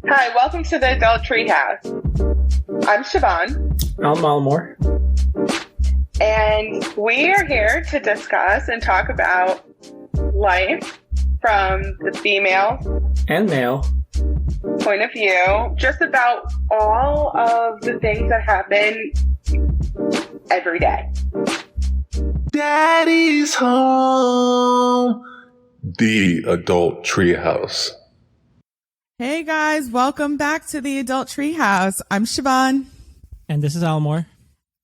Hi, welcome to the Adult Treehouse. I'm Siobhan. I'm Malmore. And we are here to discuss and talk about life from the female and male point of view, just about all of the things that happen every day. Daddy's home. The Adult Treehouse. Hey guys, welcome back to the Adult Treehouse. I'm Siobhan. And this is Almore.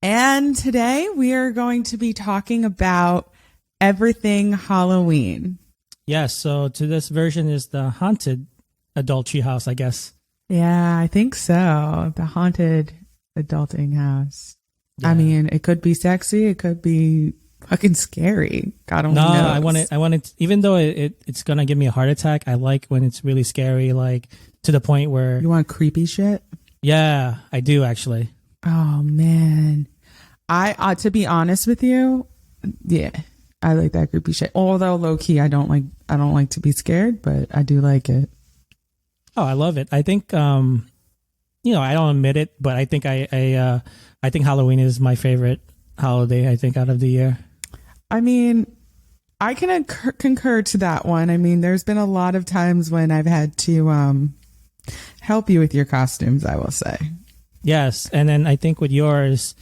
And today we are going to be talking about everything Halloween. Yes, so to this version is the haunted Adult Treehouse, I guess. Yeah, I think so. The haunted adulting house. Yeah. I mean, it could be sexy. It could be fucking scary. God only knows. I want it, even though it's going to give me a heart attack, I like when it's really scary, like to the point where... You want creepy shit? Yeah, I do actually. Oh, man. I to be honest with you, yeah, I like that creepy shit. Although low key, I don't like to be scared, but I do like it. Oh, I love it. I think, I don't admit it, but I think I think Halloween is my favorite holiday, I think, out of the year. I mean, I can concur to that one. I mean, there's been a lot of times when I've had to help you with your costumes, I will say. Yes, and then I think with yours,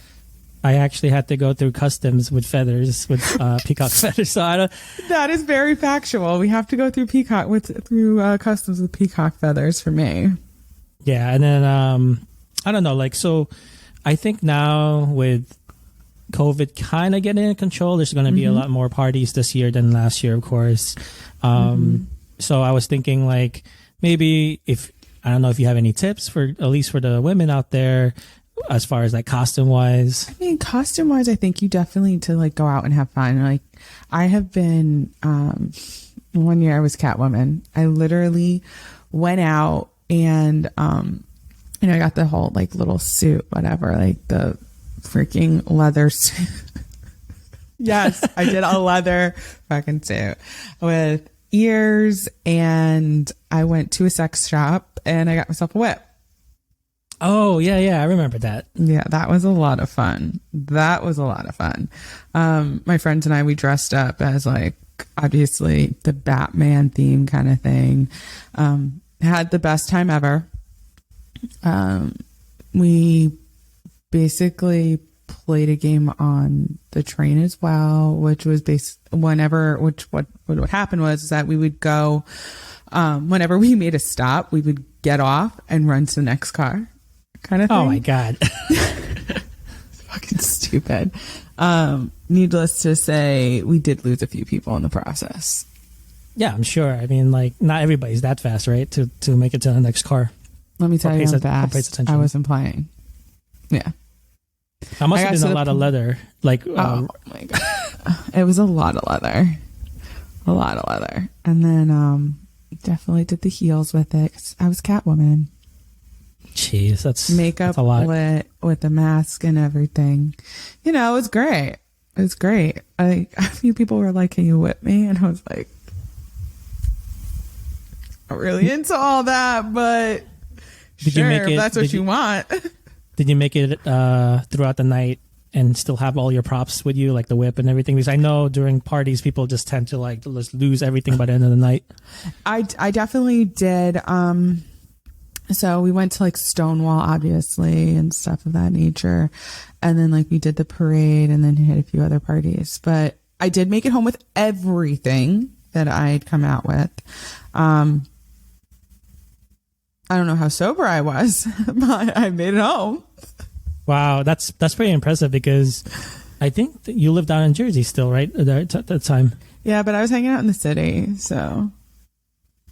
I actually had to go through customs with feathers, with peacock feathers. So that is very factual. We have to go through customs with peacock feathers for me. Yeah, and then I don't know, like, so I think now with COVID kind of getting in control, there's going to be a lot more parties this year than last year, of course. So I was thinking, like, maybe I don't know if you have any tips for, at least for the women out there, as far as like costume wise. I mean, costume wise, I think you definitely need to like go out and have fun. Like, I have been, one year I was Catwoman. I literally went out and, I got the whole like little suit, whatever, like the freaking leather suit. Yes, I did a leather fucking suit with ears, and I went to a sex shop and I got myself a whip. Oh, yeah, I remember that. Yeah, that was a lot of fun. My friends and I, we dressed up as like, obviously, the Batman theme kind of thing. Had the best time ever. We basically played a game on the train as well, which was what would happen was that we would go, whenever we made a stop, we would get off and run to the next car kind of thing. Oh my God. It's fucking stupid. Needless to say, we did lose a few people in the process. Yeah, I'm sure. I mean, like, not everybody's that fast, right? To make it to the next car. Let me tell you how fast I wasn't playing. Yeah. I must have been a lot of leather. Like, oh my God. It was a lot of leather. And then definitely did the heels with it, 'cause I was Catwoman. Jeez, that's makeup that's a lot. lit with the mask and everything. It was great. A few people were like, "Can you whip me?" And I was like, "I'm really into all that, but sure, if that's what you want." Did you make it throughout the night and still have all your props with you, like the whip and everything? Because I know during parties, people just tend to like just lose everything by the end of the night. I definitely did. So we went to like Stonewall, obviously, and stuff of that nature. And then like we did the parade and then hit a few other parties. But I did make it home with everything that I'd come out with. I don't know how sober I was, but I made it home. Wow, that's pretty impressive, because I think that you lived down in Jersey still, right? At that time. Yeah, but I was hanging out in the city, so.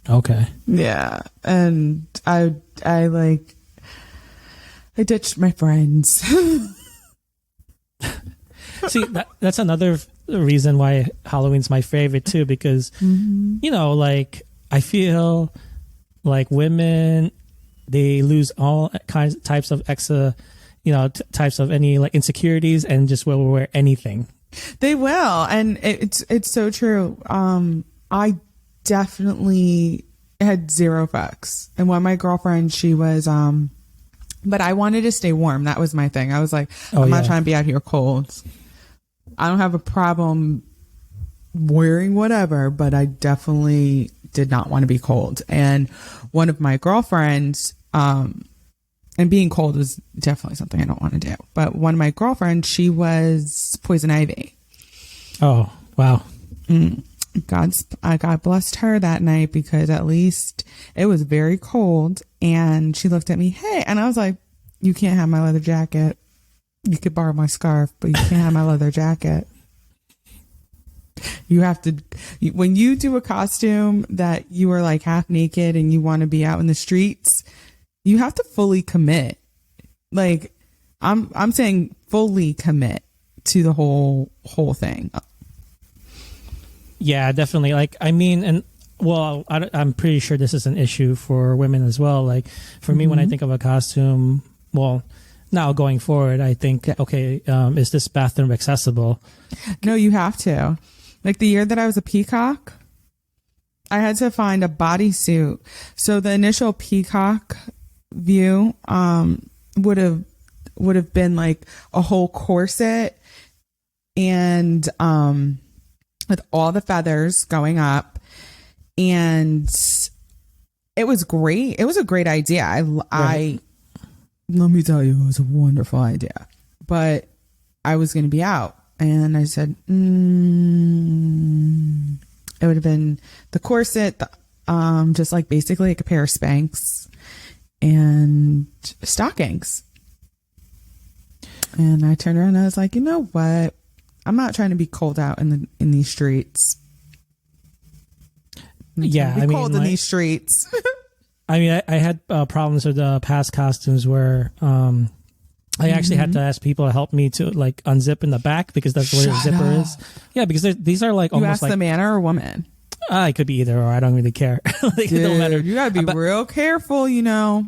Okay. Yeah, and I ditched my friends. See, that's another reason why Halloween's my favorite too, because like, I feel like women, they lose all types of types of any like insecurities, and just will wear anything. They will, and it's so true. I definitely had zero fucks. And one of my girlfriends, she was, but I wanted to stay warm. That was my thing. I was like, I'm not trying to be out here cold. I don't have a problem wearing whatever, but I definitely did not want to be cold. And one of my girlfriends, and being cold is definitely something I don't want to do. But one of my girlfriends, she was poison ivy. Oh, wow. God blessed her that night, because at least it was very cold. And she looked at me, hey, and I was like, you can't have my leather jacket. You could borrow my scarf, but you can't have my leather jacket. You have to, when you do a costume that you are like half naked and you want to be out in the streets, you have to fully commit. Like I'm saying fully commit to the whole thing. Yeah, definitely. Like, I mean, and well, I'm pretty sure this is an issue for women as well. Like for me, when I think of a costume, well, now going forward, I think, okay, is this bathroom accessible? No, you have to. Like the year that I was a peacock, I had to find a bodysuit. So the initial peacock view would have been like a whole corset and with all the feathers going up, and it was great. It was a great idea. I let me tell you, it was a wonderful idea. But I was going to be out, and I said, it would have been the corset, just like basically like a pair of Spanx and stockings. And I turned around and I was like, you know what? I'm not trying to be cold out in these streets. Yeah, I mean, cold in these streets. I mean, I had problems with past costumes where I actually had to ask people to help me to like unzip in the back, because that's where the zipper is. Yeah, because these are like you almost asked like the man or a woman. It could be either or. I don't really care. Like, Dude, it don't matter. you gotta be real careful, you know.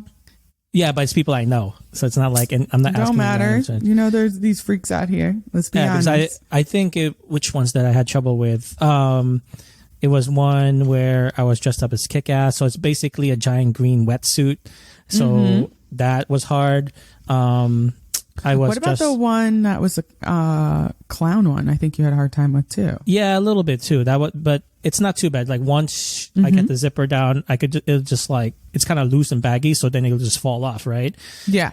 Yeah, but it's people I know, so it's not like, and I'm not asking. Don't matter. You know, there's these freaks out here. Let's be honest. Because I think which ones that I had trouble with. It was one where I was dressed up as Kick-Ass, so it's basically a giant green wetsuit. So that was hard. What about the one that was a clown one? I think you had a hard time with too. Yeah, a little bit too. But it's not too bad. Like once I get the zipper down, it'll just like, it's kind of loose and baggy, so then it'll just fall off, right? Yeah.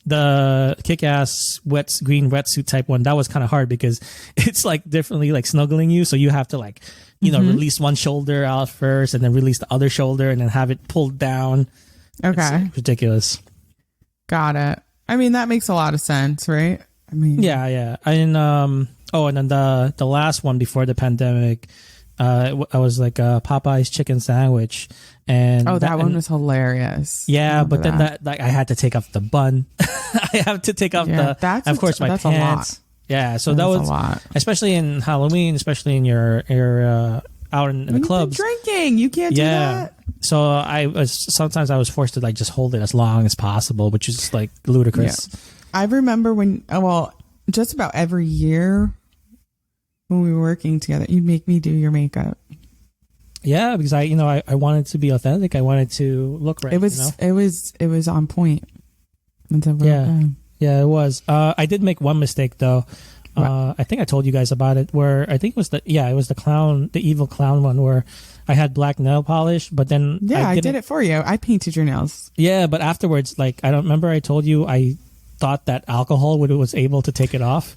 The Kick-Ass green wetsuit type one, that was kind of hard because it's like differently like snuggling you, so you have to like, you know, release one shoulder out first and then release the other shoulder and then have it pulled down. Okay. It's ridiculous. Got it. I mean, that makes a lot of sense, right? I mean, yeah. And and then the last one before the pandemic, I was like a Popeye's chicken sandwich, and that one was hilarious. Yeah, but then that like I had to take off the bun. I have to take off my pants. A lot. Yeah, so that was a lot, especially in Halloween, especially in your out in the clubs. Drinking, you can't do that. So sometimes I was forced to like just hold it as long as possible, which is like ludicrous. Yeah. I remember just about every year when we were working together, you'd make me do your makeup. Yeah, because I wanted to be authentic. I wanted to look right. It was on point. Yeah, it was. I did make one mistake though. I think I told you guys about it, where I think it was the clown, the evil clown one, where I had black nail polish, but then I did it for you. I painted your nails. Yeah, but afterwards, like I don't remember. I told you I thought that alcohol was able to take it off.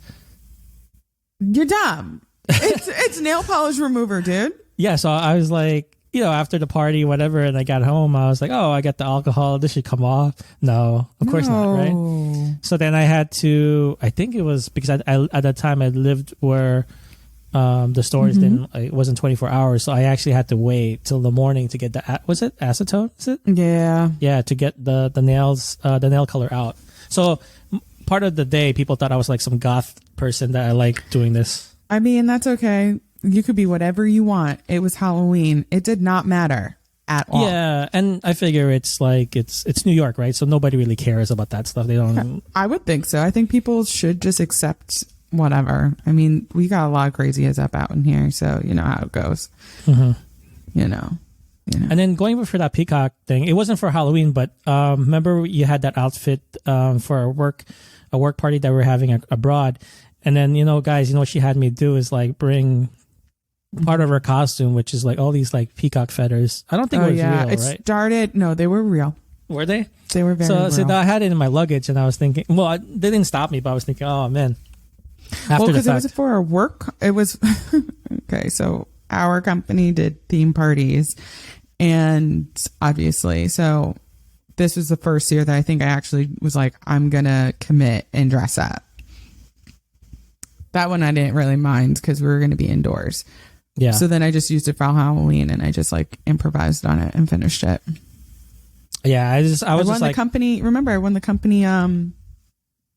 You're dumb. It's nail polish remover, dude. Yeah, so I was like, after the party, whatever, and I got home, I was like, oh, I got the alcohol. This should come off. No, of course not, right? So then I had to, I think it was because I at that time I lived where the stores it wasn't 24 hours. So I actually had to wait till the morning to get was it acetone? Is it? Yeah. Yeah, to get the nails, the nail color out. So part of the day, people thought I was like some goth person that I like doing this. I mean, that's okay. You could be whatever you want. It was Halloween. It did not matter at all. Yeah, and I figure it's like it's New York, right? So nobody really cares about that stuff. They don't. I would think so. I think people should just accept whatever. I mean, we got a lot of crazies up out in here, so you know how it goes. You know. You know? And then going for that peacock thing, it wasn't for Halloween, but remember you had that outfit for a work party that we were having abroad. And then, guys, what she had me do is like bring part of her costume, which is like all these like peacock feathers. I don't think it was real, right? No, they were real. Were they? They were very real. So I had it in my luggage and I was thinking, they didn't stop me, but I was thinking, oh man. Because it was for our work. It was, okay, so our company did theme parties and obviously, so this was the first year that I think I actually was like, I'm going to commit and dress up. That one I didn't really mind because we were going to be indoors. Yeah. So then I just used it for Halloween and I just like improvised on it and finished it. Yeah, I won the company. Remember, I won the company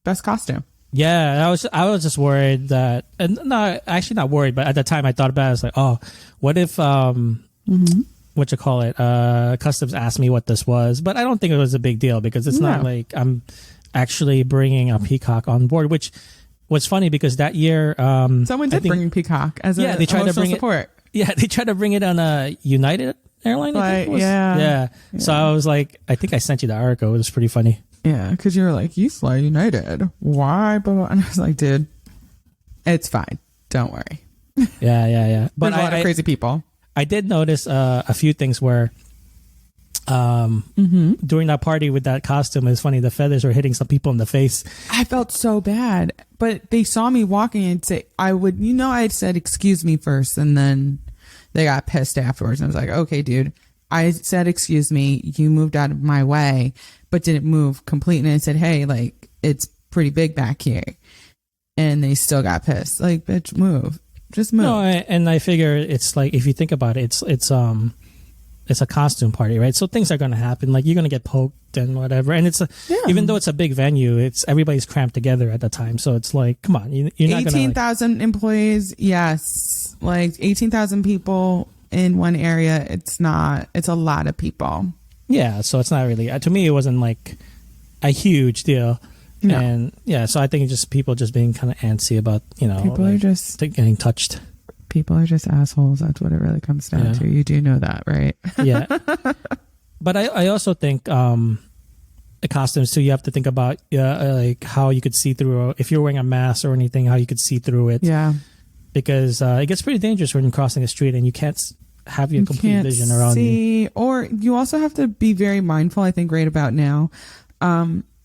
best costume. Yeah, I was just worried that, and no, actually not worried, but at the time I thought about it. I was like, oh, what if what you call it? Customs asked me what this was, but I don't think it was a big deal because it's not like I'm actually bringing a peacock on board, which was funny because that year someone did bring a peacock as they tried to bring support. They tried to bring it on a United airline. I think it was. Yeah. So I was like, I think I sent you the article. It was pretty funny. Yeah, because you were like, you fly United. Why? And I was like, dude, it's fine. Don't worry. Yeah. But there's a lot of crazy people. I did notice a few things where during that party with that costume, it's funny, the feathers were hitting some people in the face. I felt so bad. But they saw me walking and say, I had said, excuse me first. And then they got pissed afterwards. And I was like, okay, dude, I said, excuse me. You moved out of my way, but didn't move completely. And I said, hey, like, it's pretty big back here. And they still got pissed. Like, bitch, move. Just move. No, and I figure it's like, if you think about it, it's a costume party, right? So things are going to happen. Like, you're going to get poked and whatever. And even though it's a big venue, everybody's cramped together at the time. So it's like, come on, you're not going to 18,000 employees. Yes. Like 18,000 people in one area. It's a lot of people. Yeah. So it's not really, to me, it wasn't like a huge deal. No. And yeah, so I think it's just people just being kind of antsy about, people are just getting touched. People are just assholes. That's what it really comes down to. You do know that, right? Yeah. But I also think the costumes too, you have to think about like how you could see through, if you're wearing a mask or anything, how you could see through it. Yeah. Because it gets pretty dangerous when you're crossing the street and you can't have your complete vision around you. Or you also have to be very mindful, I think, right about now.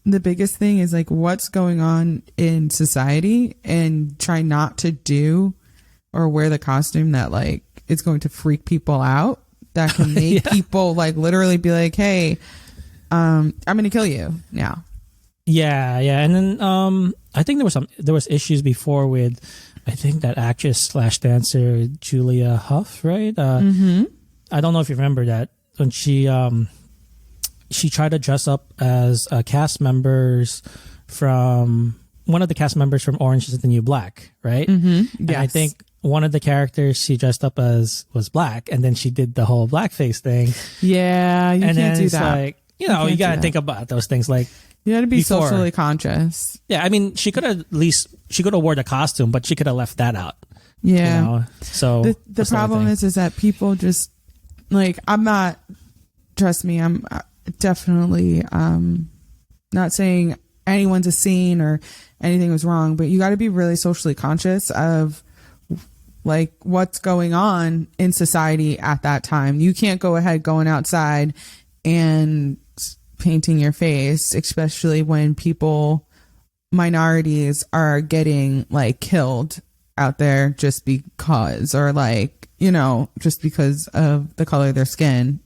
The biggest thing is like what's going on in society and try not to do or wear the costume that like it's going to freak people out. That can make people like literally be like, hey, I'm going to kill you now. Yeah. And then I think there was issues before with, I think that actress / dancer Julia Huff, right? I don't know if you remember that when she tried to dress up as cast members from one of the cast members from Orange is the New Black, right? Mm-hmm. And I think one of the characters she dressed up as was black, and then she did the whole blackface thing. Yeah, you can't do that. Like, you got to think about those things. Like, you got to be socially conscious. Yeah, I mean, she could have worn the costume, but she could have left that out. Yeah. So the problem is that people just like, trust me, I'm definitely not saying anyone's a saint or anything was wrong, but you got to be really socially conscious of like what's going on in society at that time. You can't go ahead going outside and painting your face, especially when minorities are getting like killed out there just because, or like, just because of the color of their skin.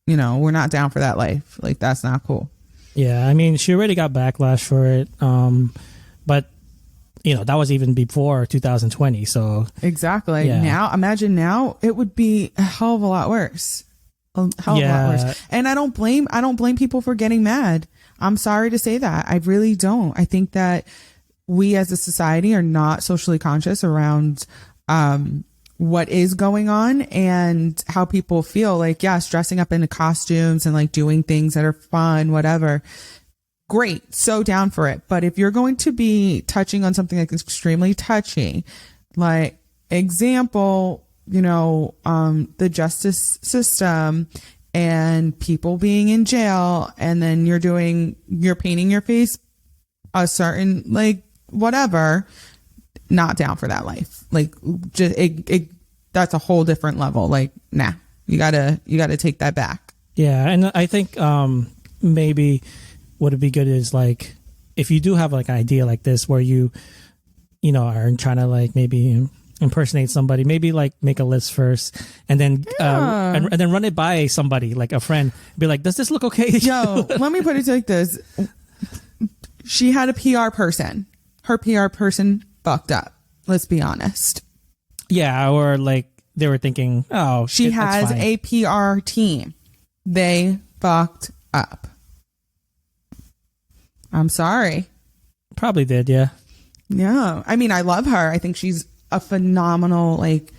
We're not down for that life. Like, that's not cool. Yeah, I mean, she already got backlash for it. But, that was even before 2020. So exactly. Yeah. Now, imagine now, it would be a hell of a lot worse. A hell of a lot worse. And I don't blame people for getting mad. I'm sorry to say that. I really don't. I think that we as a society are not socially conscious around what is going on and how people feel. Like, yes, dressing up in the costumes and like doing things that are fun, whatever. Great. So down for it. But if you're going to be touching on something like extremely touchy, like example, the justice system and people being in jail, and then you're painting your face a certain, like, whatever, not down for that life. Like, just that's a whole different level. Like, nah, you gotta take that back. Yeah. And I think maybe what would be good is, like, if you do have like an idea like this where you are trying to, like, maybe impersonate somebody, maybe like make a list first and then and then run it by somebody, like a friend, be like, does this look okay? Yo, let me put it like this. She had a PR person. Her PR person fucked up. Let's be honest. Yeah, or like they were thinking, oh, she has a PR team. They fucked up. I'm sorry. Probably did, yeah. Yeah. I mean, I love her. I think she's a phenomenal, like,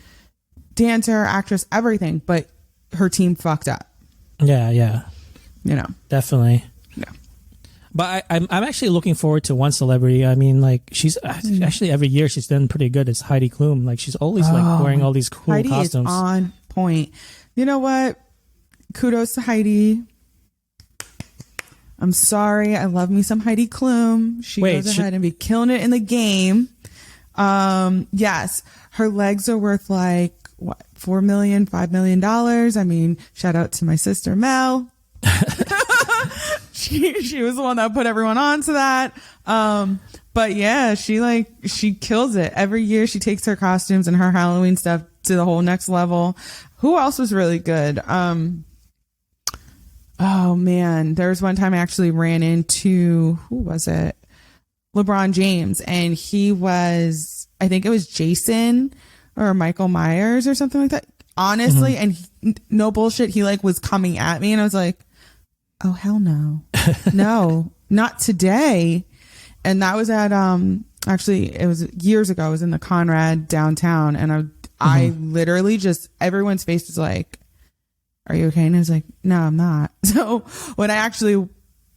dancer, actress, everything, but her team fucked up. Yeah. Yeah. Definitely. But I'm actually looking forward to one celebrity. I mean, like, she's actually every year she's done pretty good. It's Heidi Klum. Like, she's always like wearing all these cool Heidi costumes. Is on point. You know what? Kudos to Heidi. I'm sorry. I love me some Heidi Klum. She goes ahead and be killing it in the game. Yes, her legs are worth like what, $4 million, $5 million. I mean, shout out to my sister Mel. She was the one that put everyone on to that. But yeah, she kills it every year. She takes her costumes and her Halloween stuff to the whole next level. Who else was really good? Oh man, there was one time I actually ran into, who was it? LeBron James, and he was, I think it was Jason or Michael Myers or something like that. Honestly, and no bullshit, he like was coming at me and I was like, oh hell no. No, not today. And that was at actually it was years ago. I was in the Conrad downtown and I literally just, everyone's face was like, are you okay? And I was like, no, I'm not. So when I actually,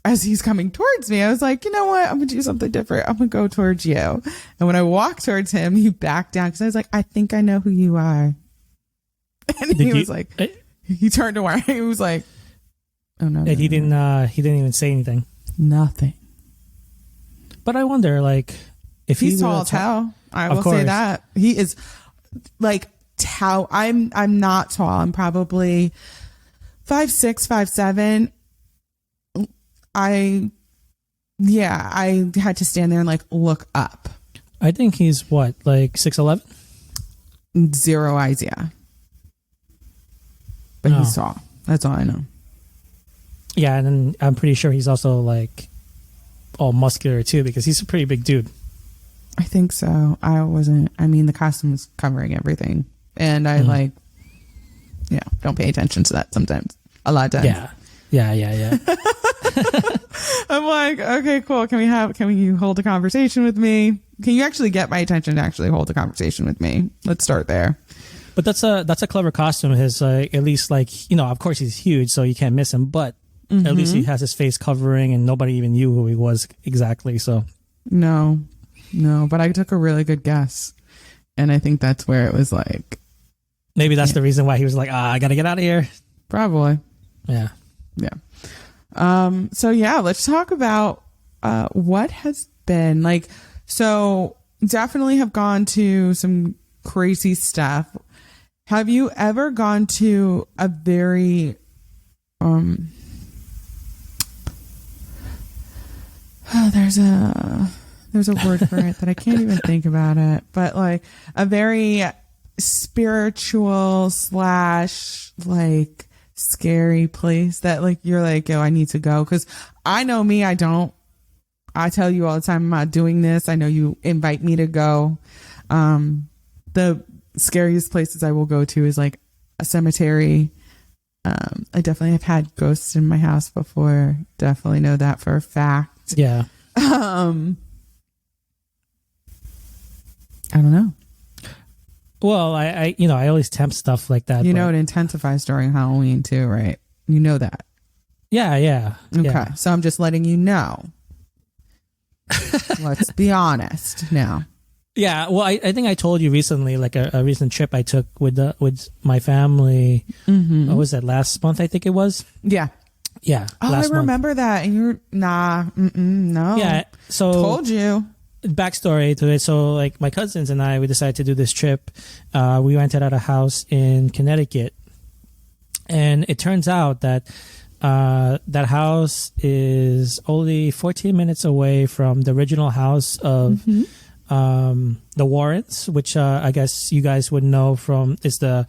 as he's coming towards me, I was like, you know what? I'm going to do something different. I'm going to go towards you. And when I walked towards him, he backed down because I was like, I think I know who you are. And he was like, he turned around. He was like, oh no. And he didn't even say anything. Nothing. But I wonder, like, if he's tall as hell. I will say that. He is like tall. I'm not tall. I'm probably 5'6", 5'7". I had to stand there and like look up. I think he's what, like 6'11"? Zero eyes, yeah. But he's tall. That's all I know. Yeah, and then I'm pretty sure he's also like all muscular too because he's a pretty big dude. I think so. I mean, the costume was covering everything. And I don't pay attention to that sometimes. A lot of times. Yeah. I'm like, okay, cool. Can you hold a conversation with me? Can you actually get my attention to actually hold a conversation with me? Let's start there. But that's a clever costume. His at least, like, of course he's huge, so you can't miss him. But at least he has his face covering, and nobody even knew who he was exactly. So no, but I took a really good guess, and I think that's where it was like. Maybe that's the reason why he was like, I gotta get out of here. Probably. Yeah. So yeah, let's talk about what has been like. So definitely have gone to some crazy stuff. Have you ever gone to a very there's a word for it that I can't even think about it, but like a very spiritual / like scary place that like you're like, yo, I need to go? Because I know me, I tell you all the time I'm not doing this. I know you invite me to go. The scariest places I will go to is like a cemetery. I definitely have had ghosts in my house before. Definitely know that for a fact. Yeah. I don't know. Well, I always tempt stuff like that. It intensifies during Halloween too, right? You know that. Yeah. Okay. So I'm just letting you know. Let's be honest now. Yeah, well, I think I told you recently, like a recent trip I took with my family. Mm-hmm. What was that, last month? I think it was. Yeah. Yeah. Oh, I remember that. And you're no. Yeah. So told you. Backstory to it. So like my cousins and I, we decided to do this trip. We rented out a house in Connecticut, and it turns out that that house is only 14 minutes away from the original house of the Warrens, which I guess you guys would know from, is the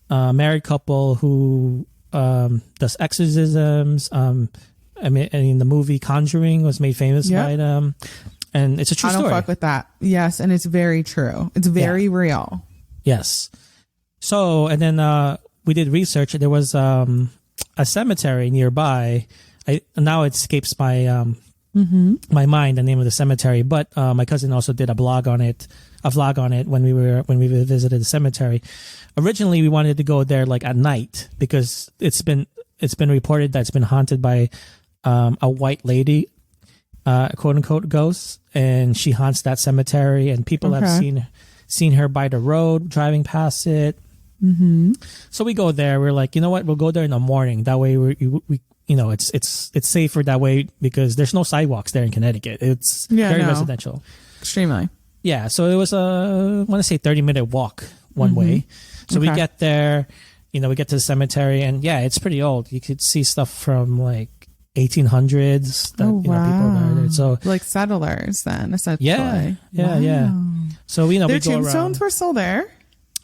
married couple who does exorcisms. I mean, the movie Conjuring was made famous by them, and it's a true story. I don't fuck with that. Yes, and it's very true. It's very real. Yes. So, and then we did research. There was a cemetery nearby. Now it escapes my my mind, the name of the cemetery, but my cousin also did a vlog on it when we visited the cemetery. Originally, we wanted to go there like at night because it's been reported that it's been haunted by a white lady, quote unquote ghost, and she haunts that cemetery, and people have seen her by the road driving past it. So we go there. We're like, you know what? We'll go there in the morning. That way we it's safer that way because there's no sidewalks there in Connecticut. It's very residential. Extremely. Yeah. So it was I want to say 30-minute walk one way. So we get there, we get to the cemetery, and yeah, it's pretty old. You could see stuff from like 1800s that people murdered. So like settlers then, essentially. Yeah. So their we go tombstones around. were still there.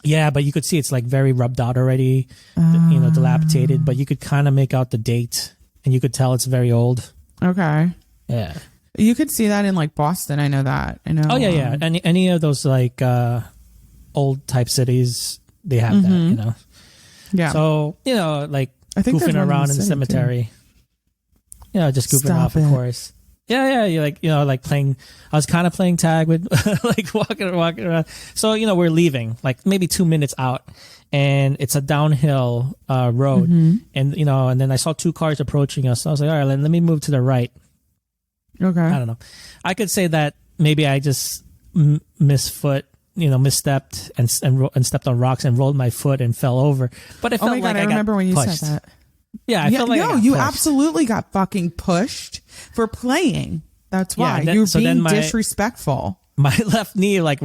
Yeah, but you could see it's like very rubbed out already, dilapidated, but you could kind of make out the date and you could tell it's very old. Okay. Yeah. You could see that in like Boston. I know that. I know. Oh, yeah. Any of those like old type cities, they have that, Yeah. So, like I think goofing around in the cemetery. Just goofing off, of course. Yeah, you like playing. I was kind of playing tag with, like walking around. So we're leaving, like maybe 2 minutes out, and it's a downhill road, and and then I saw two cars approaching us. So I was like, all right, let me move to the right. Okay. I don't know. I could say that maybe I just misstepped and stepped on rocks and rolled my foot and fell over. But I felt like I remember when you pushed. said that. Yeah, I felt like you pushed. absolutely got fucking pushed for playing. That's why you're being disrespectful. My left knee, like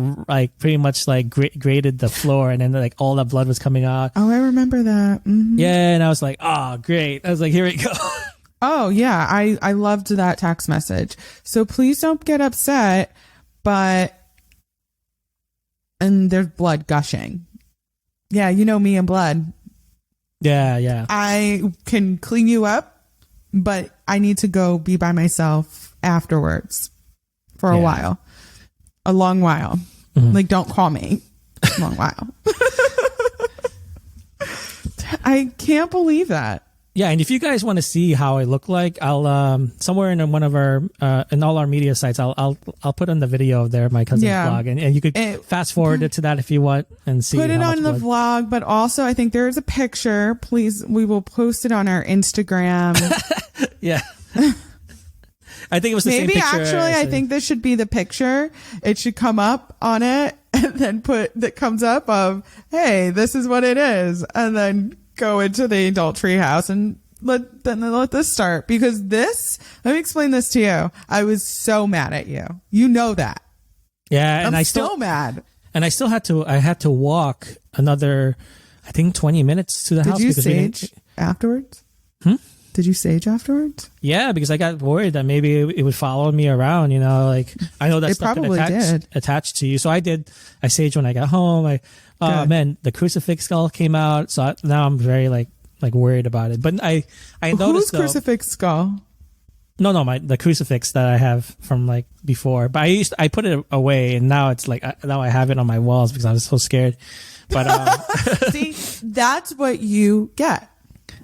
pretty much like grated the floor, and then like all the blood was coming out. Oh, I remember that. Mm-hmm. Yeah, and I was like, oh, great. I was like, here we go. Oh yeah, I loved that text message. So please don't get upset, and there's blood gushing. Yeah, you know me and blood. Yeah. I can clean you up, but I need to go be by myself afterwards for a while. A long while. Like, don't call me. A long while. I can't believe that. Yeah, and if you guys want to see how I look like, I'll somewhere in one of our in all our media sites, I'll put on the video there, my cousin's vlog, and you could fast forward it to that if you want and see. Put it how on much the blood. vlog, but also I think there is a picture. Please, we will post it on our Instagram. Yeah. I think it was the same picture. Actually, I think this should be the picture. It should come up on it, and then that comes up of, hey, this is what it is, and then go into the adult treehouse and let this start, because let me explain this to you. I was so mad at you. You know that. Yeah, and I'm still mad. And I had to walk another, I think 20 minutes to the house. Did you sage afterwards? Did you sage afterwards? Yeah, because I got worried that maybe it would follow me around, like I know that stuff probably attached to you. So I did. I saged when I got home. Man, the crucifix skull came out. So now I'm very like worried about it. But I noticed whose crucifix skull? No, the crucifix that I have from like before. But I put it away, and now it's like now I have it on my walls because I was so scared. But see, that's what you get.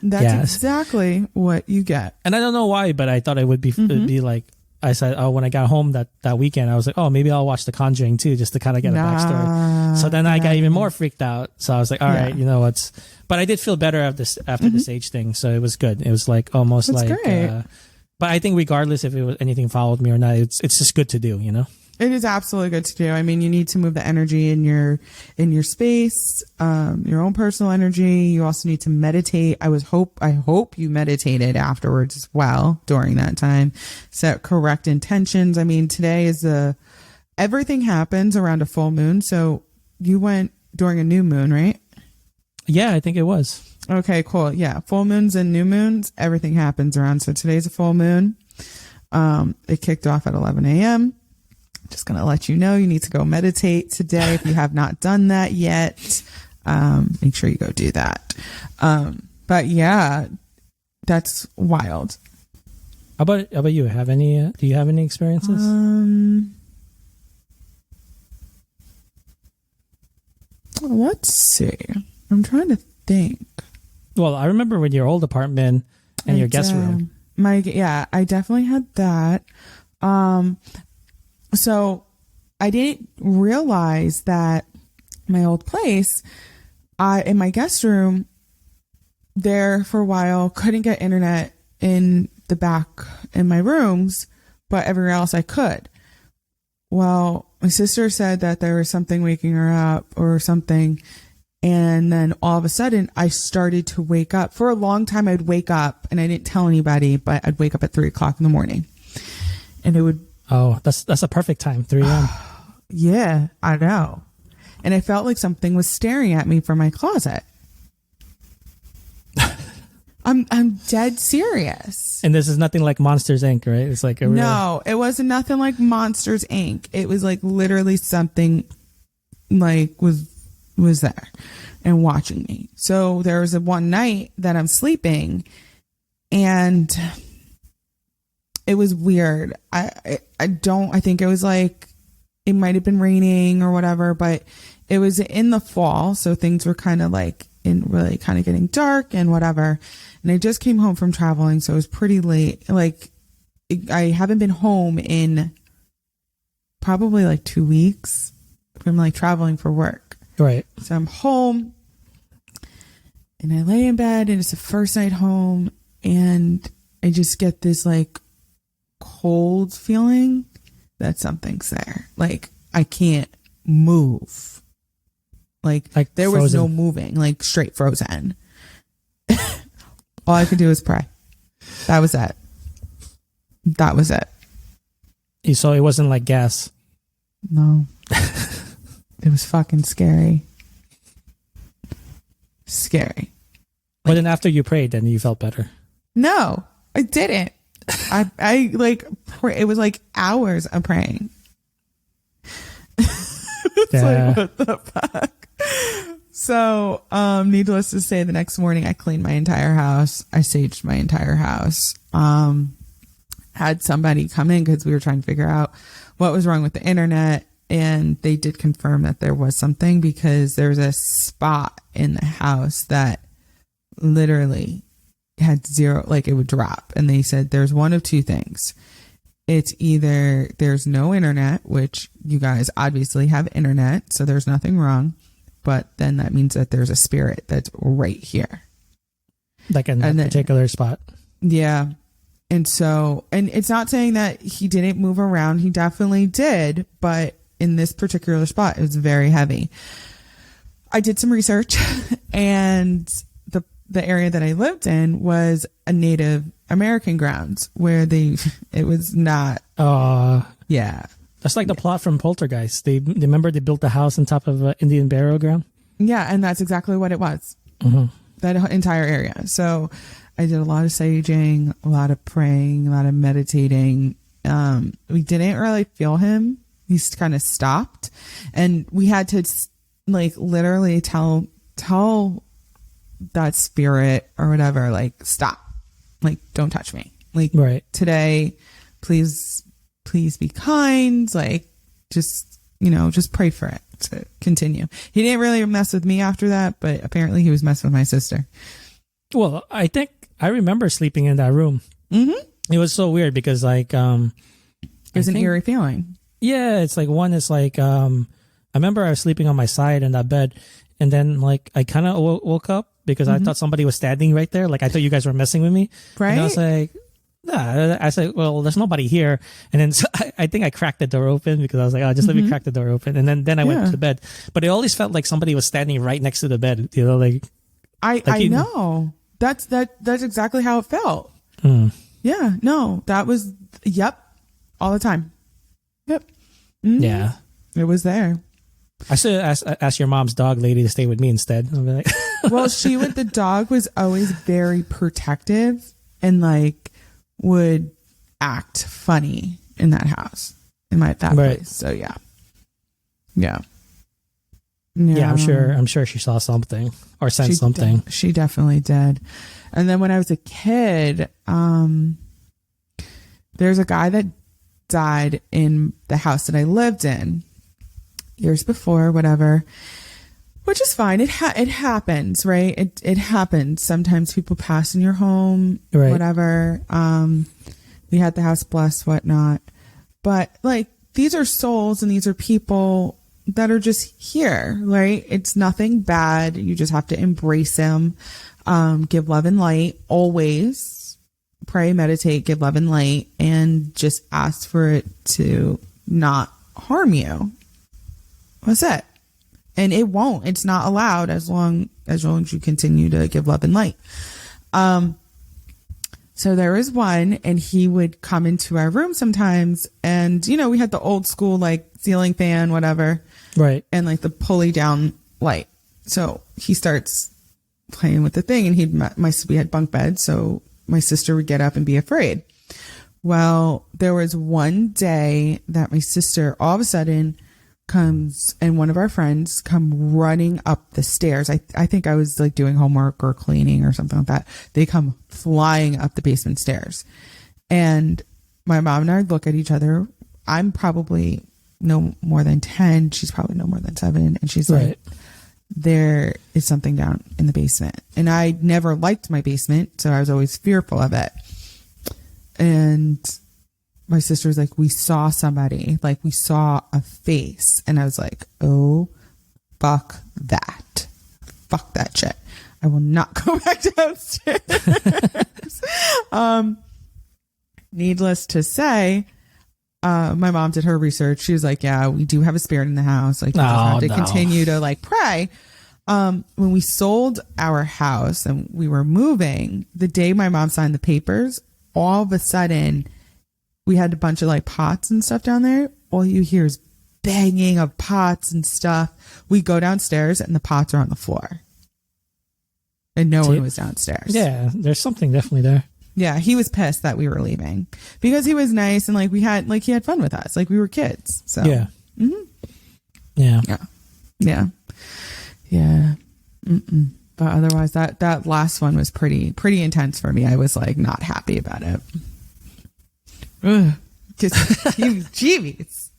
That's exactly what you get. And I don't know why, but I thought it would be like, I said, when I got home that weekend, I was like, oh, maybe I'll watch The Conjuring too, just to kind of get a backstory. So then I got even more freaked out. So I was like, all right, but I did feel better after the sage thing. So it was good. It was like almost great. But I think regardless if it was anything followed me or not, it's just good to do, It is absolutely good to do. I mean, you need to move the energy in your space, your own personal energy. You also need to meditate. I hope you meditated afterwards as well during that time. Set correct intentions. I mean, today is everything happens around a full moon. So you went during a new moon, right? Yeah, I think it was. Okay, cool. Yeah. Full moons and new moons, everything happens around. So today's a full moon. It kicked off at 11 a.m. Just going to let you know you need to go meditate today. If you have not done that yet, make sure you go do that. But yeah, that's wild. How about you? Do you have any experiences? Let's see. I'm trying to think. Well, I remember with your old apartment and your guest room. I definitely had that. So I didn't realize that my old place, in my guest room there for a while, couldn't get internet in the back in my rooms, but everywhere else I could. Well, my sister said that there was something waking her up or something. And then all of a sudden I started to wake up. For a long time, I'd wake up and I didn't tell anybody, but I'd wake up at 3:00 in the morning and it would. Oh, that's a perfect time. 3 a.m. Yeah, I know. And I felt like something was staring at me from my closet. I'm dead serious. And this is nothing like Monsters Inc., right? It's like no, it wasn't nothing like Monsters Inc. It was like literally something like was there and watching me. So there was one night that I'm sleeping and it was weird. I think it was like, it might have been raining or whatever, but it was in the fall. So things were kind of like really kind of getting dark and whatever. And I just came home from traveling. So it was pretty late. Like I haven't been home in probably like 2 weeks from like traveling for work. Right. So I'm home and I lay in bed and it's the first night home and I just get this like cold feeling that something's there. Like I can't move. Like there was frozen. no moving, like straight frozen. All I could do was pray. That was it. So it wasn't like gas. No. It was fucking scary. Scary. But then after you prayed, then you felt better. No, I didn't. I like, it was like hours of praying. It's like, what the fuck? So, needless to say, the next morning I cleaned my entire house. I saged my entire house. Had somebody come in because we were trying to figure out what was wrong with the internet. And they did confirm that there was something because there was a spot in the house that literally had zero, like it would drop. And they said there's one of two things. It's either there's no internet, which you guys obviously have internet, so there's nothing wrong. But then that means that there's a spirit that's right here. Like in that particular spot. Yeah. And so, and it's not saying that he didn't move around. He definitely did. But in this particular spot, it was very heavy. I did some research and the area that I lived in was a Native American grounds where it was not. Yeah. That's like the plot from Poltergeist. They remember they built the house on top of Indian burial ground. Yeah, and that's exactly what it was. Mm-hmm. That entire area. So I did a lot of saging, a lot of praying, a lot of meditating. We didn't really feel him. He's kind of stopped, and we had to like literally tell that spirit or whatever, like, stop, like, don't touch me, like, right today, please be kind, like, just pray for it to continue. He didn't really mess with me after that, but apparently he was messing with my sister. Well, I think I remember sleeping in that room. Mm-hmm. It was so weird because like there's an eerie feeling. Yeah, it's like one is like I remember I was sleeping on my side in that bed, and then like I kind of woke up because I thought somebody was standing right there. Like I thought you guys were messing with me. Right. And I was like, Nah, I said, well, there's nobody here. And then so I think I cracked the door open because I was like, oh, just let me crack the door open. And then I went to bed. But it always felt like somebody was standing right next to the bed, you know, like. I know. That's exactly how it felt. Yeah, no, that was, all the time. Yep. Yeah. It was there. I should ask your mom's dog lady to stay with me instead. I'll be like, well, the dog was always very protective and like would act funny in that house, in that place. So yeah. Yeah, I'm sure she saw something or sensed something. She definitely did. And then when I was a kid, there's a guy that died in the house that I lived in years before, whatever, which is fine. It happens, right? It happens. Sometimes people pass in your home, whatever. We had the house blessed, whatnot. But like, these are souls and these are people that are just here, right? It's nothing bad. You just have to embrace them. Give love and light. Always pray, meditate, give love and light, and just ask for it to not harm you. That's it. And it won't. It's not allowed as long as you continue to give love and light. So there was one, and he would come into our room sometimes, and you know, we had the old school like ceiling fan, whatever, right, and like the pulley down light. So he starts playing with the thing, and we had bunk beds, so my sister would get up and be afraid. Well, there was one day that my sister all of a sudden comes, and one of our friends come running up the stairs. I think I was like doing homework or cleaning or something like that. They come flying up the basement stairs, and my mom and I look at each other. I'm probably no more than 10. She's probably no more than 7. And she's like, there is something down in the basement. And I never liked my basement, so I was always fearful of it. And my sister was like, we saw somebody, like we saw a face. And I was like, oh, fuck that shit. I will not go back downstairs. Needless to say, my mom did her research. She was like, yeah, we do have a spirit in the house. Like, you just have to continue to like pray. When we sold our house and we were moving, the day my mom signed the papers, all of a sudden we had a bunch of like pots and stuff down there. All you hear is banging of pots and stuff. We go downstairs and the pots are on the floor. And no one was downstairs. Yeah, there's something definitely there. Yeah, he was pissed that we were leaving because he was nice and like he had fun with us. Like we were kids. So yeah. Mm-hmm. Yeah. But otherwise that last one was pretty intense for me. I was like not happy about it. Just jeebies.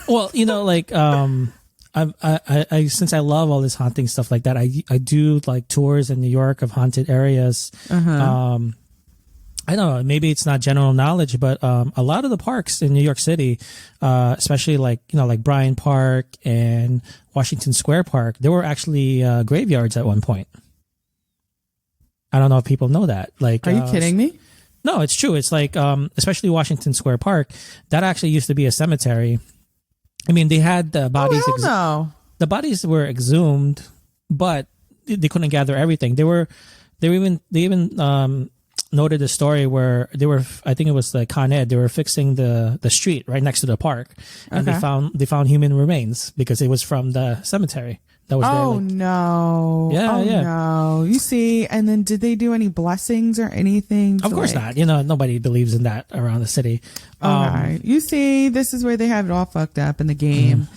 Well, you know, like I since I love all this haunting stuff like that, I do like tours in New York of haunted areas. I don't know, maybe it's not general knowledge, but a lot of the parks in New York City, especially like, you know, like Bryant Park and Washington Square Park, there were actually graveyards at one point. I don't know if people know that. Like, are you kidding me? No, it's true. It's like, especially Washington Square Park, that actually used to be a cemetery. I mean, they had the bodies. Oh, hell no. The bodies were exhumed, but they couldn't gather everything. They even noted a story where I think it was the Con Ed, they were fixing the street right next to the park, and they found human remains because it was from the cemetery that was there. Oh no! Yeah. No, you see, and then did they do any blessings or anything? Of course not. You know, nobody believes in that around the city. All right. You see, this is where they have it all fucked up in the game.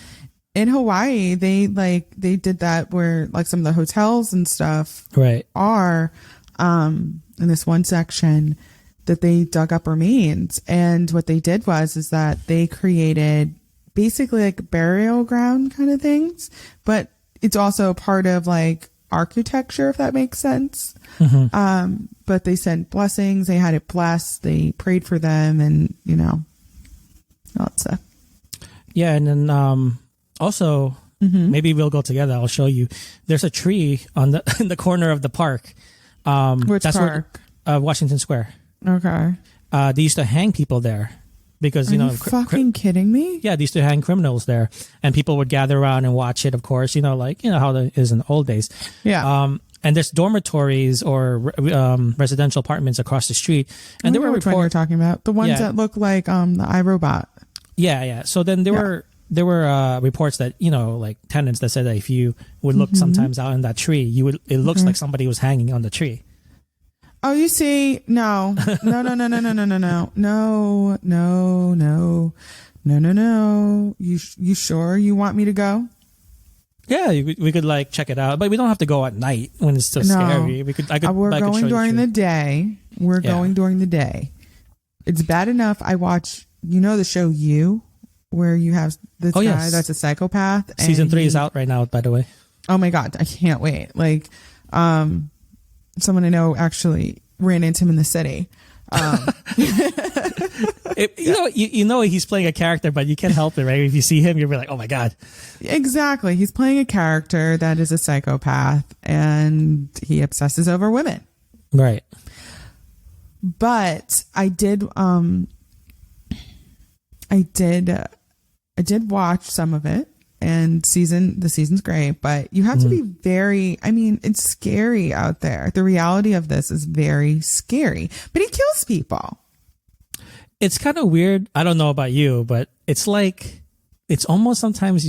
In Hawaii, they did that where like some of the hotels and stuff are in this one section that they dug up remains. And what they did is that they created basically like burial ground kind of things, but it's also part of like architecture, if that makes sense. But they sent blessings, they had it blessed, they prayed for them, and you know, all that stuff. Yeah. And then also maybe we'll go together, I'll show you, there's a tree on in the corner of the park. Which park? Washington Square. Okay. they used to hang people there because Are you fucking kidding me? yeah, they used to hang criminals there, and people would gather around and watch it. Of course, like how it is in the old days. Yeah. And there's dormitories or residential apartments across the street, and there were which one you're talking about. The ones that look like the iRobot. Yeah. So then there were reports that like tenants that said that if you would look sometimes out in that tree, it looks like somebody was hanging on the tree. Oh, you see, no. You sure you want me to go? Yeah, we could like check it out, but we don't have to go at night when it's so scary. We're going during the day. We're going during the day. It's bad enough. I watch, the show You, where you have this guy that's a psychopath. Season 3 is out right now, by the way. Oh my God, I can't wait. Like, someone I know actually ran into him in the city. He's playing a character, but you can't help it, right? If you see him, you'll be like, oh my God. Exactly. He's playing a character that is a psychopath, and he obsesses over women. Right. But I did watch some of it, and the season's great, but you have to be very, it's scary out there. The reality of this is very scary, but he kills people. It's kind of weird. I don't know about you, but it's like, it's almost sometimes I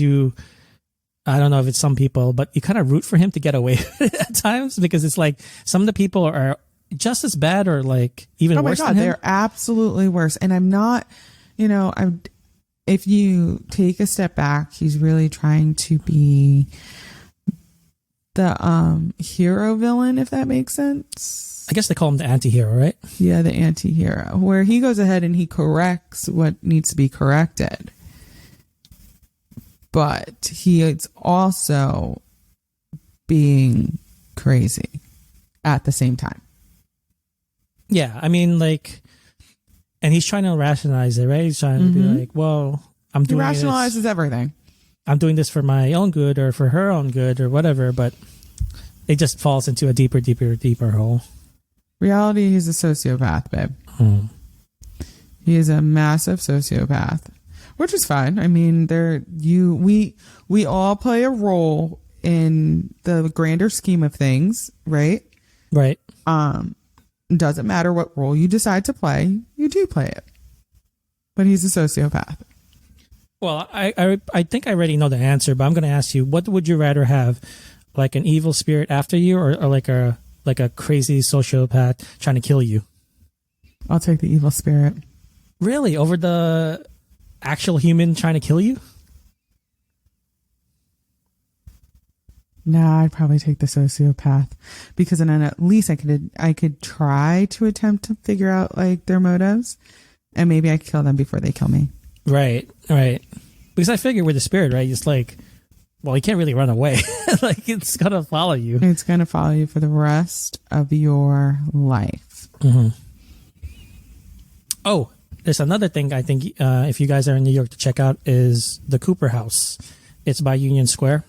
don't know if it's some people, but you kind of root for him to get away at times, because it's like some of the people are just as bad or like even worse than him. They're absolutely worse. And I'm not, if you take a step back, he's really trying to be the hero villain, if that makes sense. I guess they call him the anti-hero, right? Yeah, the anti-hero, where he goes ahead and he corrects what needs to be corrected. But he is also being crazy at the same time. Yeah, and he's trying to rationalize it, right? He's trying to be like, well, I'm doing this. He rationalizes everything. I'm doing this for my own good or for her own good or whatever, but it just falls into a deeper hole. Reality, he's a sociopath, babe. He is a massive sociopath, which is fine. We all play a role in the grander scheme of things, right? Right. Doesn't matter what role you decide to play, you do play it. But he's a sociopath. Well, I think I already know the answer, but I'm going to ask you, what would you rather have? Like an evil spirit after you, or like a crazy sociopath trying to kill you? I'll take the evil spirit. Really? Over the actual human trying to kill you? Nah, I'd probably take the sociopath, because then at least I could try to attempt to figure out like their motives, and maybe I could kill them before they kill me. Right. Because I figure with the spirit, right, it's like, well, you can't really run away. Like, it's gonna follow you. It's gonna follow you for the rest of your life. Mm-hmm. Oh, there's another thing I think if you guys are in New York to check out is the Cooper House. It's by Union Square.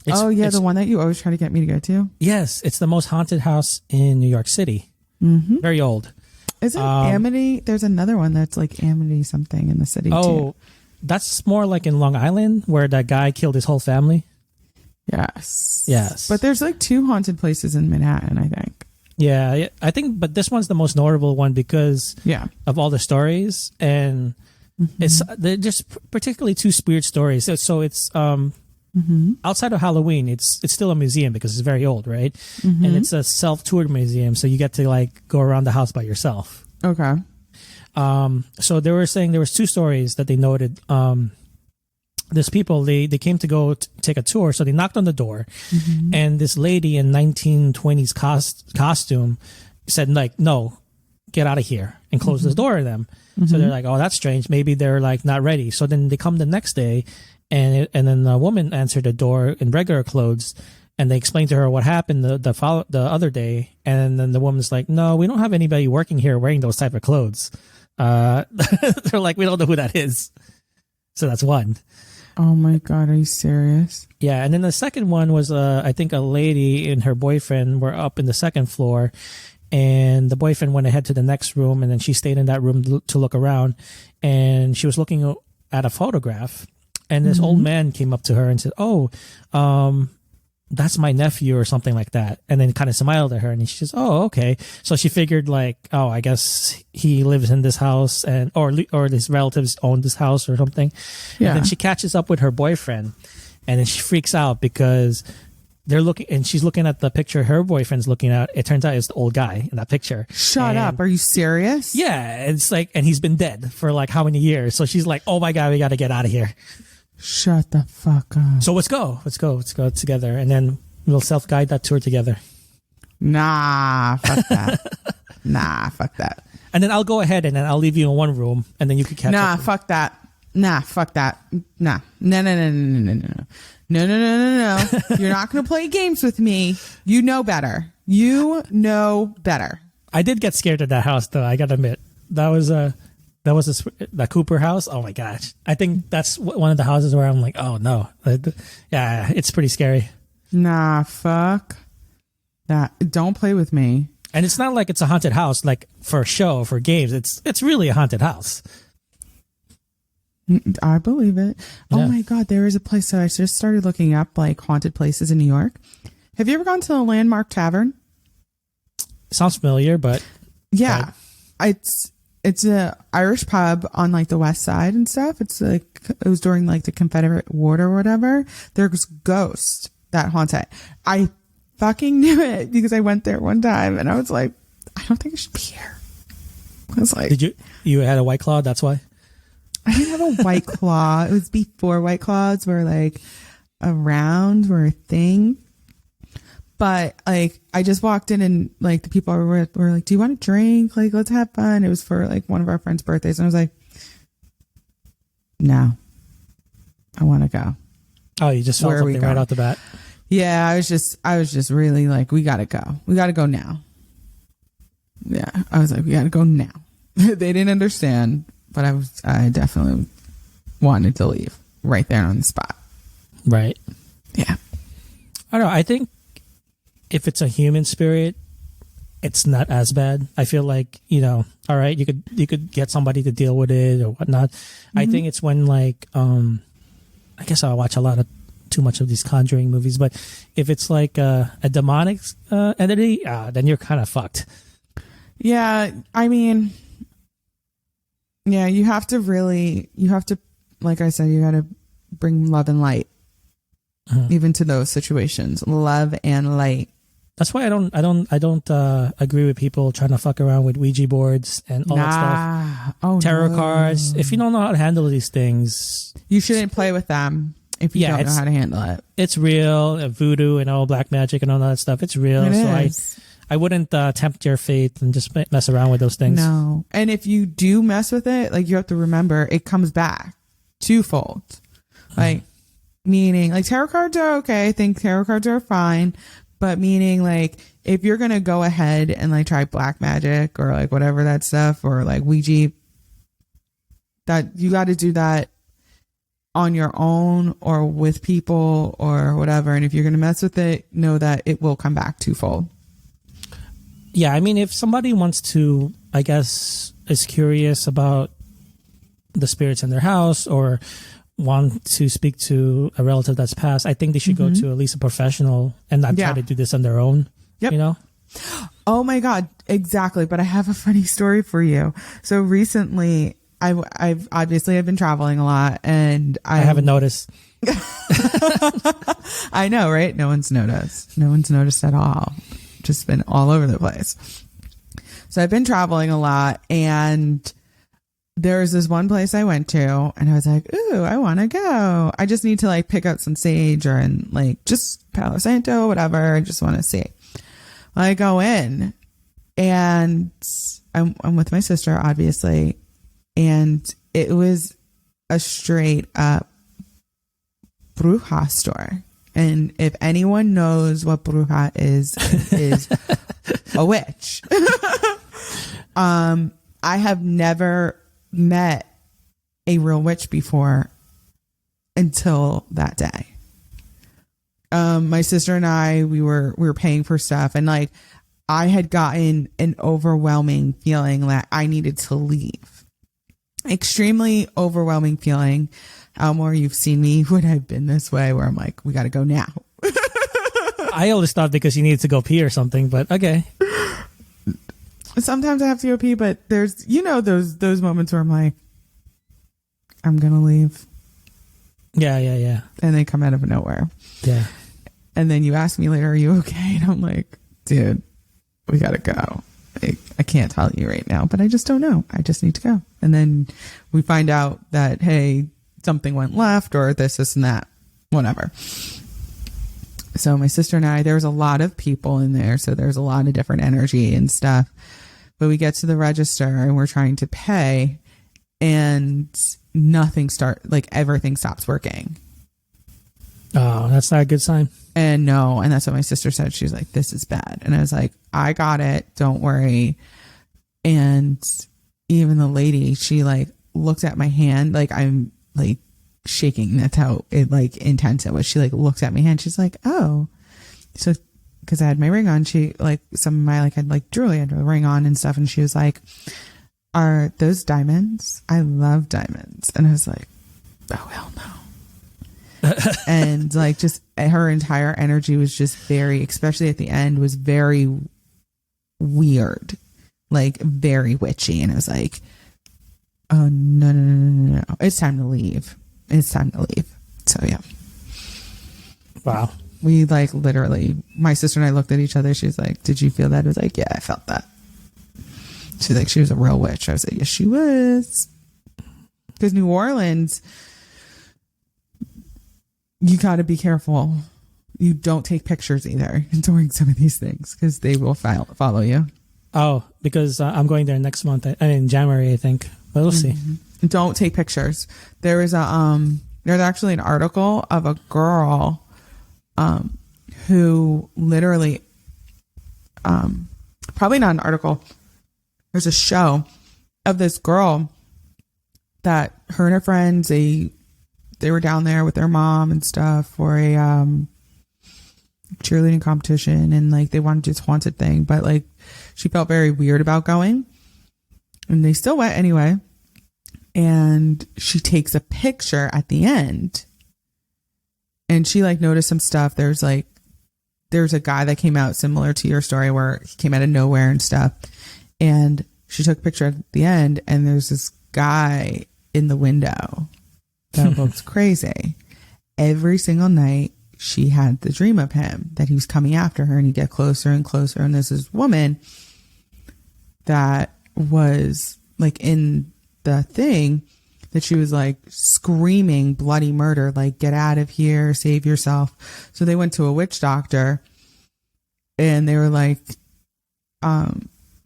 The one that you always try to get me to go to? Yes, it's the most haunted house in New York City. Mm-hmm. Very old. Isn't Amity? There's another one that's like Amity something in the city too. Oh, that's more like in Long Island where that guy killed his whole family. Yes. But there's like 2 haunted places in Manhattan, I think. Yeah, I think, but this one's the most notable one because of all the stories, and they're just particularly 2 weird stories. So it's outside of Halloween, it's still a museum because it's very old, right? Mm-hmm. And it's a self-toured museum, so you get to like go around the house by yourself. Okay. So they were saying there was 2 stories that they noted. This people, they came to go take a tour, so they knocked on the door, and this lady in 1920s costume said like, no, get out of here, and closed the door to them. So they're like, oh, that's strange. Maybe they're like not ready. So then they come the next day, and then the woman answered the door in regular clothes, and they explained to her what happened the other day, and then the woman's like, no, we don't have anybody working here wearing those type of clothes. They're like, we don't know who that is. So that's one. Oh my God, are you serious? Yeah, and then the second one was, I think a lady and her boyfriend were up in the second floor, and the boyfriend went ahead to the next room, and then she stayed in that room to look around, and she was looking at a photograph, and this old man came up to her and said, "Oh, that's my nephew," or something like that, and then kind of smiled at her, and she says, "Oh, okay." So she figured like, "Oh, I guess he lives in this house, and or his relatives own this house or something." Yeah. And then she catches up with her boyfriend, and then she freaks out because they're looking, and she's looking at the picture her boyfriend's looking at. It turns out it's the old guy in that picture. Shut up. Are you serious? Yeah, it's like, and he's been dead for like how many years? So she's like, "Oh my God, we got to get out of here." Shut the fuck up. So let's go together, and then we'll self-guide that tour together. Nah, fuck that. Nah, fuck that. And then I'll go ahead, and then I'll leave you in one room, and then you can catch up. Nah, fuck that. Nah, fuck that. Nah. No. No. You're not going to play games with me. You know better. You know better. I did get scared at that house, though. I got to admit. That was the Cooper house. Oh my gosh. I think that's one of the houses where I'm like, oh no. Yeah, it's pretty scary. Nah, fuck that. Don't play with me. And it's not like it's a haunted house, like for a show, for games. It's really a haunted house. I believe it. Yeah. Oh my God, there is a place. So I just started looking up like haunted places in New York. Have you ever gone to the Landmark Tavern? Sounds familiar, but yeah, it's a Irish pub on like the west side and stuff. It's like it was during like the Confederate War or whatever. There's ghosts that haunt it. I fucking knew it because I went there one time and I was like, I don't think I should be here. I was like, did you had a White Claw? That's why. I didn't have a White Claw. It was before White Claws were like were a thing. But like, I just walked in and like the people were like, "Do you want a drink? Like, let's have fun." It was for like one of our friends' birthdays, and I was like, "No, I want to go." Oh, you just felt something right off the bat. Yeah, I was just really like, "We gotta go. We gotta go now." Yeah, I was like, "We gotta go now." They didn't understand, but I definitely wanted to leave right there on the spot. Right. Yeah. I don't know. I think if it's a human spirit, it's not as bad. I feel like, all right, you could get somebody to deal with it or whatnot. I think it's when like, I guess I watch too much of these Conjuring movies, but if it's like a demonic entity, then you're kind of fucked. Yeah. I mean, yeah, you have to, like I said, you got to bring love and light, even to those situations. Love and light. That's why I don't agree with people trying to fuck around with Ouija boards and all that stuff. Oh, tarot cards. If you don't know how to handle these things, you shouldn't play with them. If you don't know how to handle it, it's real. Voodoo and all black magic and all that stuff. It's real. I wouldn't tempt your faith and just mess around with those things. No. And if you do mess with it, like you have to remember it comes back twofold. Like meaning like tarot cards are okay. I think tarot cards are fine. But meaning like if you're going to go ahead and like try black magic or like whatever that stuff or like Ouija, that you got to do that on your own or with people or whatever. And if you're going to mess with it, know that it will come back twofold. Yeah, I mean, if somebody wants to, I guess, is curious about the spirits in their house or want to speak to a relative that's passed, I think they should go to at least a professional and not try to do this on their own. Yep. Oh my God, exactly. But I have a funny story for you. So recently, I've been traveling a lot, and I haven't noticed. I know, right? No one's noticed. No one's noticed at all. Just been all over the place. So I've been traveling a lot, and there's this one place I went to, and I was like, "Ooh, I want to go. I just need to like pick up some sage or like just Palo Santo, whatever. I just want to see." I go in, and I'm with my sister, obviously, and it was a straight up bruja store. And if anyone knows what bruja is a witch. I have never met a real witch before until that day. My sister and I, we were paying for stuff, and like I had gotten an overwhelming feeling that I needed to leave. Extremely overwhelming feeling. Elmore, you've seen me when I've been this way where I'm like, we got to go now. I always thought because you needed to go pee or something, but okay. Sometimes I have to go pee, but there's, those moments where I'm like, I'm going to leave. Yeah. And they come out of nowhere. Yeah. And then you ask me later, are you okay? And I'm like, dude, we got to go. I can't tell you right now, but I just don't know. I just need to go. And then we find out that, hey, something went left or this and that, whatever. So my sister and I, there was a lot of people in there. So there's a lot of different energy and stuff. But we get to the register and we're trying to pay and everything stops working. Oh, that's not a good sign. And that's what my sister said. She was like, this is bad. And I was like, I got it. Don't worry. And even the lady, she like looked at my hand, like I'm like shaking. That's how intense it was. She like looked at my hand. She's like, oh, so because I had my ring on, she like some of my had like jewelry had a ring on and stuff. And she was like, are those diamonds? I love diamonds. And I was like, oh, hell no. And like just her entire energy was just very, especially at the end, was very weird, like very witchy. And I was like, oh no, it's time to leave. So yeah. Wow. We like literally, my sister and I looked at each other. She was like, did you feel that? I was like, yeah, I felt that. She's like, she was a real witch. I was like, yes, she was. Because New Orleans, you got to be careful. You don't take pictures either during some of these things because they will follow you. Oh, because I'm going there next month. In January, I think. But we'll see. Don't take pictures. There is there's actually an article of a girl who literally, probably not an article. There's a show of this girl that her and her friends, they were down there with their mom and stuff for a cheerleading competition, and like they wanted to do this haunted thing, but like she felt very weird about going, and they still went anyway. And she takes a picture at the end, and she like noticed some stuff. There's a guy that came out similar to your story where he came out of nowhere and stuff, and she took a picture at the end, and there's this guy in the window that looks crazy. Every single night she had the dream of him, that he was coming after her, and he'd get closer and closer. And there's this woman that was like in the thing that she was like screaming bloody murder, like get out of here, save yourself. So they went to a witch doctor, and they were like,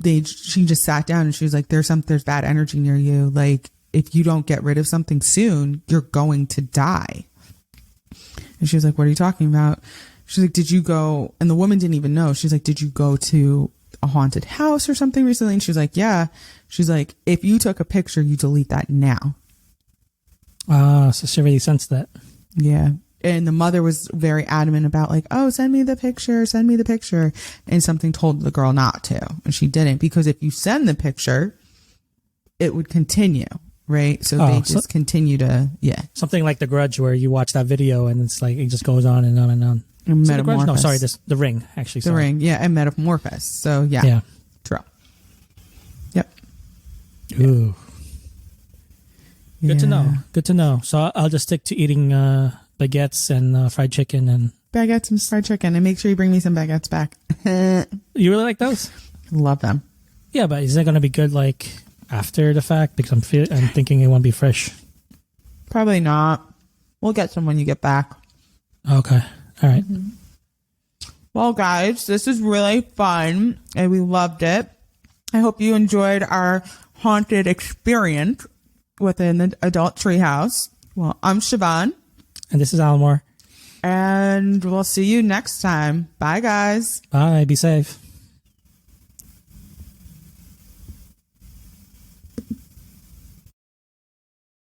she just sat down and she was like, there's bad energy near you. Like, if you don't get rid of something soon, you're going to die. And she was like, what are you talking about? She's like, did you go? And the woman didn't even know. She's like, did you go to a haunted house or something recently? And she was like, yeah. She's like, if you took a picture, you delete that now. So she really sensed that. Yeah. And the mother was very adamant about like, oh, send me the picture. And something told the girl not to. And she didn't, because if you send the picture, it would continue. Right. So they just continue to, Something like The Grudge, where you watch that video and it's like, it just goes on and on and on. And The Grudge? No, sorry, The Ring, actually. The Ring, yeah, and Metamorphosis. So, yeah. True. Yep. Ooh. Good to know. So I'll just stick to eating baguettes and fried chicken. And baguettes and fried chicken. And make sure you bring me some baguettes back. You really like those? Love them. Yeah, but is that going to be good like after the fact? Because I'm thinking it won't be fresh. Probably not. We'll get some when you get back. Okay. All right. Mm-hmm. Well, guys, this is really fun, and we loved it. I hope you enjoyed our haunted experience within the adult treehouse. Well, I'm Siobhan. And this is Almore. And we'll see you next time. Bye, guys. Bye. Be safe.